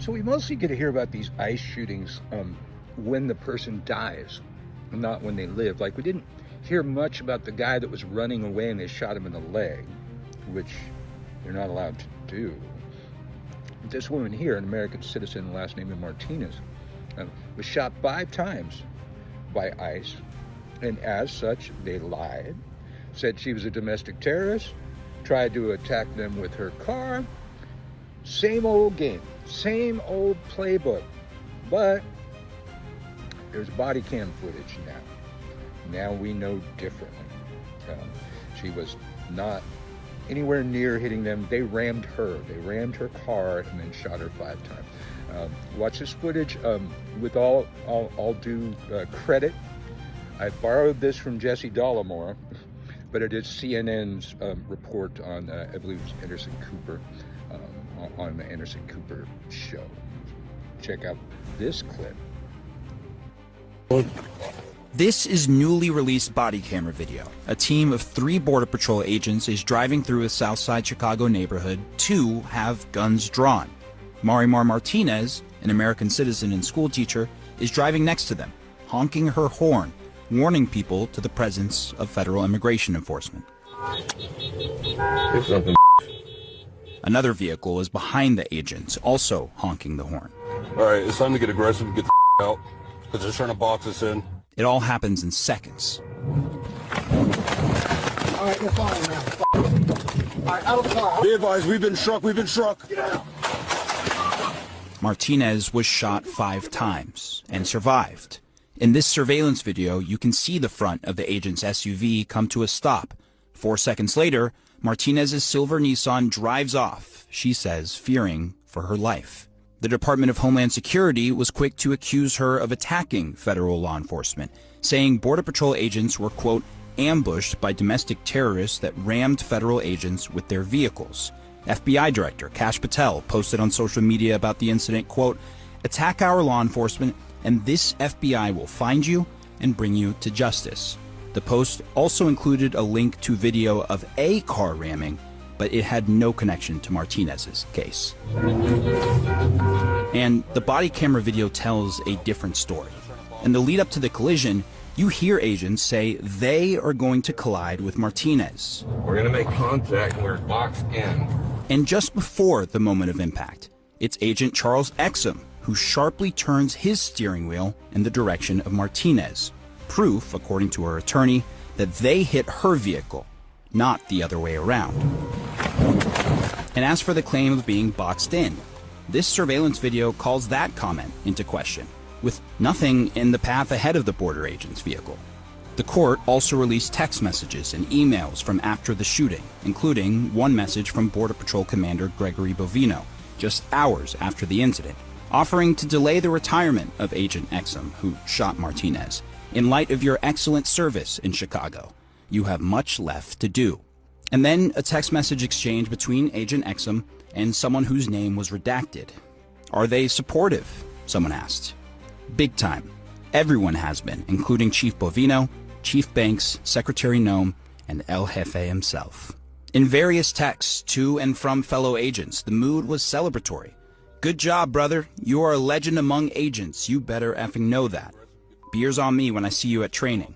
So we mostly get to hear about these ICE shootings when the person dies, not when they live. Like, we didn't hear much about the guy that was running away and they shot him in the leg, which they're not allowed to do. This woman here, an American citizen, last name is Martinez, was shot 5 times by ICE, and as such, they lied, said she was a domestic terrorist, tried to attack them with her car. Same old game, same old playbook, but there's body cam footage now. Now we know differently. She was not anywhere near hitting them. They rammed her. They rammed her car and then shot her 5 times. Watch this footage with all due credit. I borrowed this from Jesse Dollemore, but it is CNN's report on, I believe it's Anderson Cooper, on the Anderson Cooper show. Check out this clip. This is newly released body camera video. A team of 3 Border Patrol agents is driving through a Southside Chicago neighborhood. 2 have guns drawn. Marimar Martinez, an American citizen and school teacher, is driving next to them, honking her horn, warning people to the presence of federal immigration enforcement. Another vehicle is behind the agents, also honking the horn. All right, it's time to get aggressive and get the out, because they're trying to box us in. It all happens in seconds. All right, you're fine now. All right, out of the car. Be advised, we've been struck, we've been struck. Get out. Martinez was shot 5 times and survived. In this surveillance video, you can see the front of the agent's SUV come to a stop. 4 seconds later, Martinez's silver Nissan drives off, she says, fearing for her life. The Department of Homeland Security was quick to accuse her of attacking federal law enforcement, saying Border Patrol agents were, quote, ambushed by domestic terrorists that rammed federal agents with their vehicles. FBI Director Kash Patel posted on social media about the incident, quote, attack our law enforcement and this FBI will find you and bring you to justice. The post also included a link to video of a car ramming, but it had no connection to Martinez's case. And the body camera video tells a different story. In the lead up to the collision, you hear agents say they are going to collide with Martinez. We're going to make contact and we're boxed in. And just before the moment of impact, it's Agent Charles Exum who sharply turns his steering wheel in the direction of Martinez. Proof, according to her attorney, that they hit her vehicle, not the other way around. And as for the claim of being boxed in, this surveillance video calls that comment into question, with nothing in the path ahead of the border agent's vehicle. The court also released text messages and emails from after the shooting, including one message from Border Patrol Commander Gregory Bovino, just hours after the incident, offering to delay the retirement of Agent Exum, who shot Martinez. In light of your excellent service in Chicago, you have much left to do. And then a text message exchange between Agent Exum and someone whose name was redacted. Are they supportive? Someone asked. Big time. Everyone has been, including Chief Bovino, Chief Banks, Secretary Noem, and El Jefe himself. In various texts to and from fellow agents, the mood was celebratory. Good job, brother. You are a legend among agents. You better effing know that. Beers on me when I see you at training.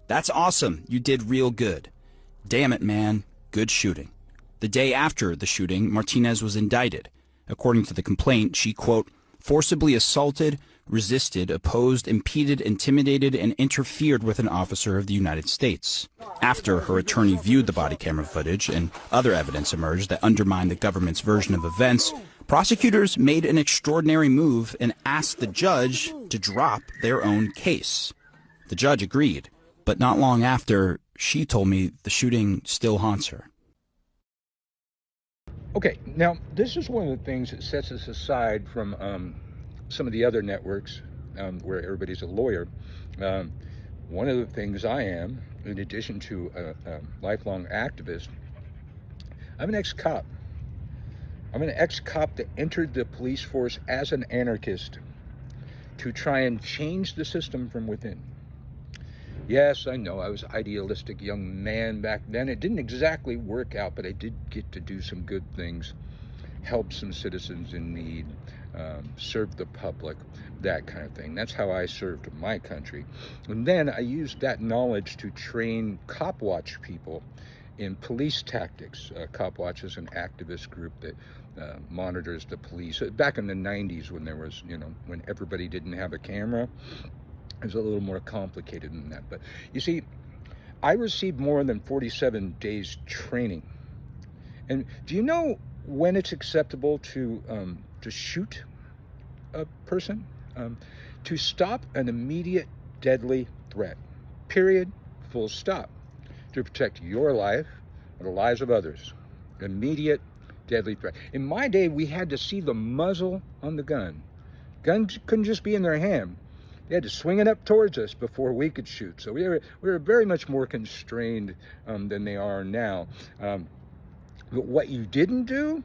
That's awesome. You did real good. Damn it, man. Good shooting. The day after the shooting, Martinez was indicted. According to the complaint, she, quote, forcibly assaulted, resisted, opposed, impeded, intimidated, and interfered with an officer of the United States. After her attorney viewed the body camera footage and other evidence emerged that undermined the government's version of events, prosecutors made an extraordinary move and asked the judge to drop their own case. The judge agreed, but not long after, she told me the shooting still haunts her. Okay, now this is one of the things that sets us aside from some of the other networks where everybody's a lawyer. One of the things I am, in addition to a lifelong activist, I'm an ex-cop. I'm an ex-cop that entered the police force as an anarchist to try and change the system from within. Yes, I know I was an idealistic young man back then. It didn't exactly work out, but I did get to do some good things, help some citizens in need, serve the public, that kind of thing. That's how I served my country. And then I used that knowledge to train Cop Watch people in police tactics. Cop Watch is an activist group that monitors the police. Back in the 90s when there was, when everybody didn't have a camera, it was a little more complicated than that. But you see, I received more than 47 days training. And do you know when it's acceptable to shoot a person? To stop an immediate deadly threat. Period. Full stop. To protect your life or the lives of others. Immediate deadly threat. In my day, we had to see the muzzle on the gun. Guns couldn't just be in their hand. They had to swing it up towards us before we could shoot. So we were very much more constrained than they are now. But what you didn't do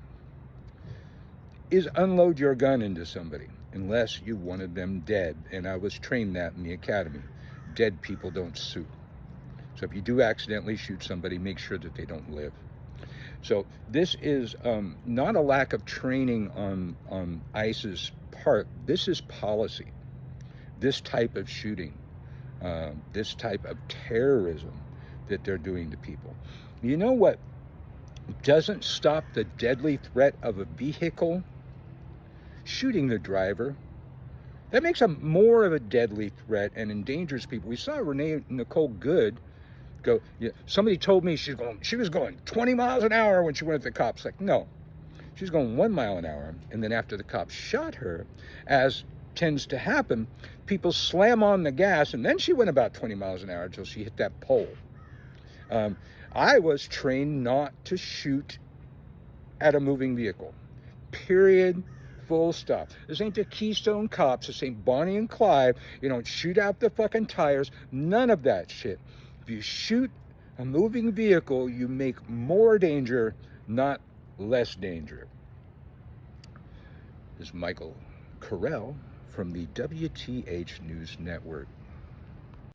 is unload your gun into somebody unless you wanted them dead. And I was trained that in the academy. Dead people don't sue. So if you do accidentally shoot somebody, make sure that they don't live. So this is not a lack of training on ICE's part. This is policy. This type of shooting, this type of terrorism that they're doing to people. You know what doesn't stop the deadly threat of a vehicle? Shooting the driver. That makes a more of a deadly threat and endangers people. We saw Renee Nicole Good go, somebody told me she was going 20 miles an hour when she went at the cops. Like, no, she was going 1 mile an hour. And then after the cops shot her, as tends to happen, people slam on the gas, and then she went about 20 miles an hour until she hit that pole. I was trained not to shoot at a moving vehicle. Period. Full stop. This ain't the Keystone Cops. This ain't Bonnie and Clyde. You don't shoot out the fucking tires. None of that shit. If you shoot a moving vehicle, you make more danger, not less danger. This is Michael Carell from the WTH News Network.